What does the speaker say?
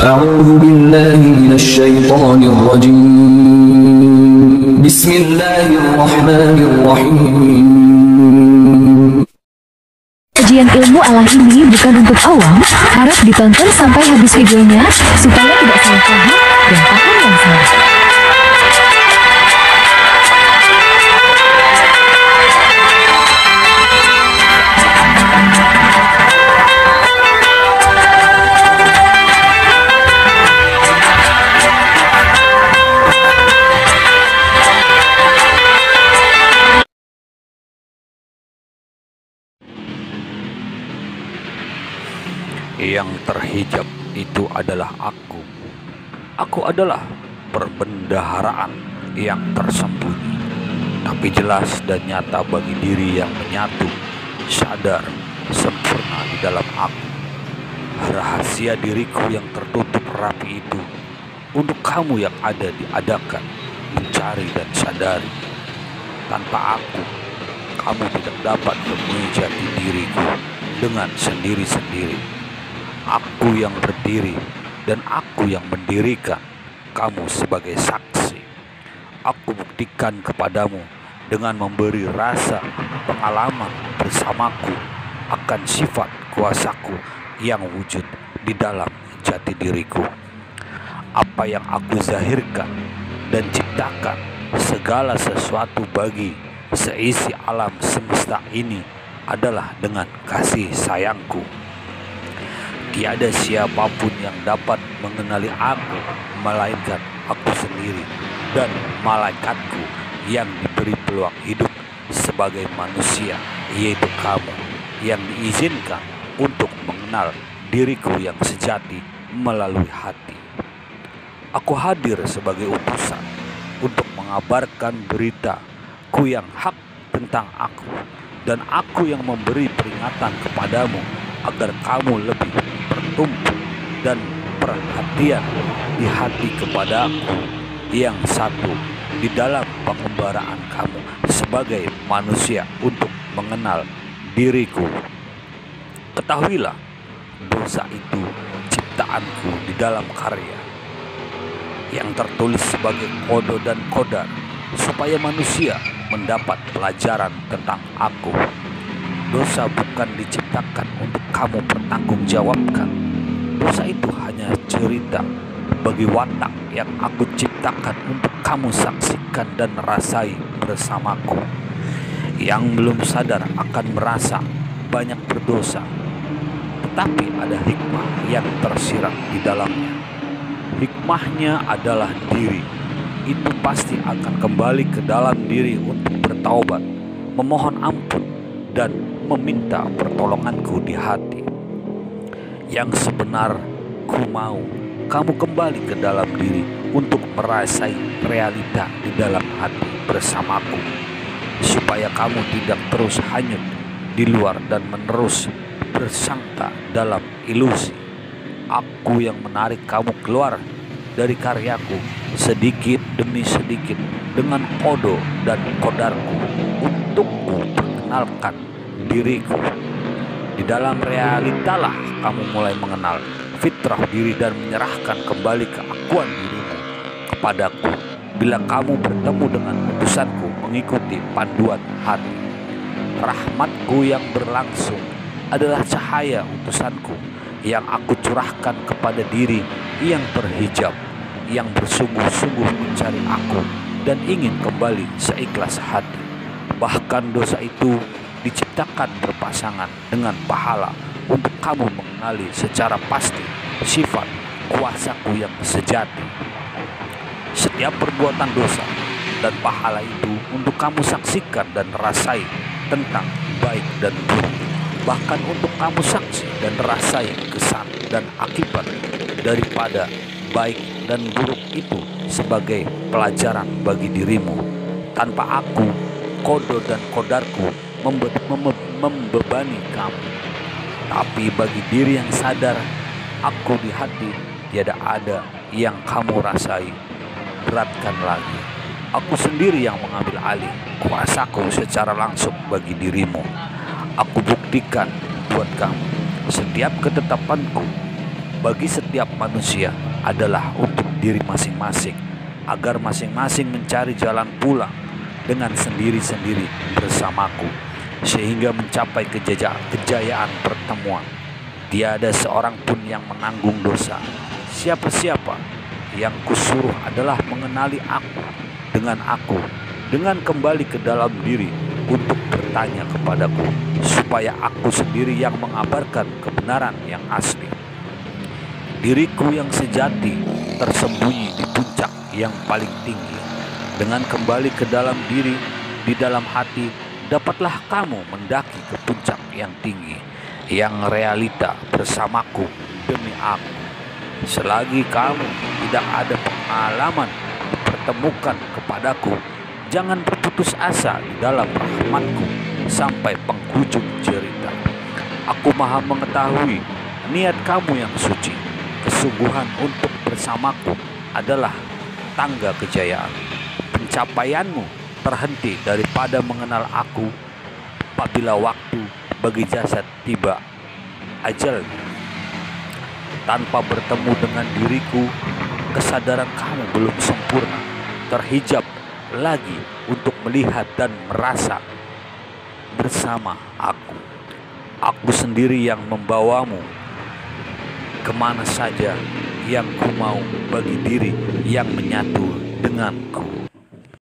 أعوذ بالله من الشيطان الرجيم بسم الله الرحمن الرحيم. Kajian ilmu alam ini bukan untuk awam, harap ditonton sampai habis videonya supaya tidak salah paham dan paham yang salah. Yang terhijab itu adalah aku. Aku adalah perbendaharaan yang tersembunyi, tapi jelas dan nyata bagi diri yang menyatu, sadar, sempurna di dalam aku. Rahasia diriku yang tertutup rapi itu untuk kamu yang ada diadakan, mencari dan sadari. Tanpa aku, kamu tidak dapat menemui jati diriku dengan sendiri-sendiri. Aku yang berdiri dan aku yang mendirikan kamu sebagai saksi. Aku buktikan kepadamu dengan memberi rasa pengalaman bersamaku akan sifat kuasaku yang wujud di dalam jati diriku. Apa yang aku zahirkan dan ciptakan segala sesuatu bagi seisi alam semesta ini adalah dengan kasih sayangku. Tiada siapapun yang dapat mengenali aku melainkan aku sendiri dan malaikatku yang diberi peluang hidup sebagai manusia, yaitu kamu yang diizinkan untuk mengenal diriku yang sejati melalui hati. Aku hadir sebagai utusan untuk mengabarkan beritaku yang hak tentang aku, dan aku yang memberi peringatan kepadamu agar kamu lebih bertumpu dan perhatian di hati kepada aku yang satu di dalam pengembaraan kamu sebagai manusia untuk mengenal diriku. Ketahuilah, dosa itu ciptaanku di dalam karya yang tertulis sebagai kode dan kodar supaya manusia mendapat pelajaran tentang aku. Dosa bukan diciptakan untuk kamu pertanggungjawabkan. Dosa itu hanya cerita bagi watak yang aku ciptakan untuk kamu saksikan dan rasai bersamaku. Yang belum sadar akan merasa banyak berdosa, tetapi ada hikmah yang tersirat di dalamnya. Hikmahnya adalah diri itu pasti akan kembali ke dalam diri untuk bertaubat, memohon ampun, dan meminta pertolonganku di hati. Yang sebenarku mau kamu kembali ke dalam diri untuk merasai realita di dalam hati bersamaku, supaya kamu tidak terus hanyut di luar dan menerus bersangka dalam ilusi. Aku yang menarik kamu keluar dari karyaku sedikit demi sedikit dengan kode dan kodarku untukku perkenalkan diriku. Di dalam realitalah kamu mulai mengenal fitrah diri dan menyerahkan kembali keakuan dirimu kepadaku bila kamu bertemu dengan utusanku mengikuti panduan hati. Rahmatku yang berlangsung adalah cahaya utusanku yang aku curahkan kepada diri yang terhijab, yang bersungguh-sungguh mencari aku dan ingin kembali seikhlas hati. Bahkan dosa itu diciptakan berpasangan dengan pahala untuk kamu mengenali secara pasti sifat kuasaku yang sejati. Setiap perbuatan dosa dan pahala itu untuk kamu saksikan dan rasai tentang baik dan buruk. Bahkan untuk kamu saksi dan rasai kesan dan akibat daripada baik dan buruk itu sebagai pelajaran bagi dirimu. Tanpa aku, kode dan kodarku membebani kamu. Tapi bagi diri yang sadar, aku di hati tiada ada yang kamu rasai beratkan lagi. Aku sendiri yang mengambil alih kuasaku secara langsung bagi dirimu. Aku buktikan buat kamu setiap ketetapanku bagi setiap manusia adalah untuk diri masing-masing, agar masing-masing mencari jalan pulang dengan sendiri-sendiri bersamaku, sehingga mencapai kejayaan pertemuan. Tiada seorang pun yang menanggung dosa. Siapa-siapa yang kusuruh adalah mengenali aku, dengan kembali ke dalam diri untuk bertanya kepadaku, supaya aku sendiri yang mengabarkan kebenaran yang asli. Diriku yang sejati tersembunyi di puncak yang paling tinggi. Dengan kembali ke dalam diri, di dalam hati, dapatlah kamu mendaki ke puncak yang tinggi, yang realita bersamaku demi aku. Selagi kamu tidak ada pengalaman dipertemukan kepadaku, jangan berputus asa di dalam rahmatku sampai penghujung cerita. Aku maha mengetahui niat kamu yang suci. Kesungguhan untuk bersamaku adalah tangga kejayaan. Pencapaianmu terhenti daripada mengenal aku apabila waktu bagi jasad tiba ajalnya. Tanpa bertemu dengan diriku, kesadaran kamu belum sempurna, terhijab lagi untuk melihat dan merasa bersama aku. Aku sendiri yang membawamu kemana saja yang ku mau bagi diri yang menyatu denganku.